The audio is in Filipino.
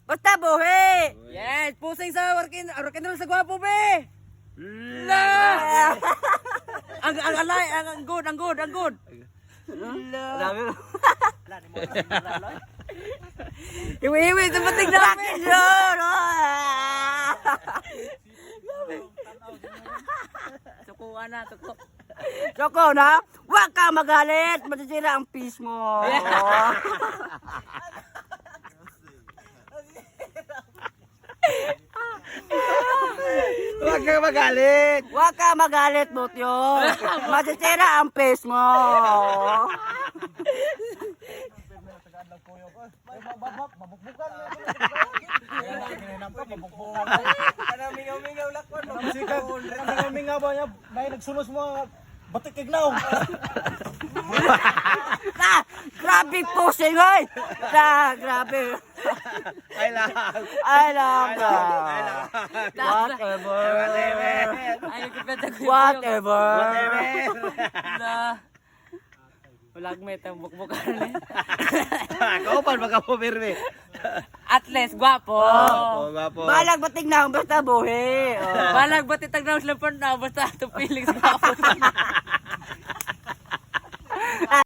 Basta buhi! Yes, pusing sa working roll sa gwapo be. La! ang alay, ang good. La. Iwi, sa bating namin. Yun! Tukuan na, tuko. Soko na, huwag ka magalit. Masisira ang peace mo. Huwag kang magalit. Huwag ka magalit, Butyo. Masisira ang peace mo. Mingaw ba niya? May nagsunos mo batik ignaw. Grabe pusing, oy. Grabe. Ay lang. Whatever. Ay, nagkipeta ko. Whatever. La. Walang may tambok-bukan ni. Kaupan baka po pirmi. At least, gwapo. Gwapo. Balag bating na, basta buhi. Balag ba titagnaw sila pa na, basta tupiling sa gwapo.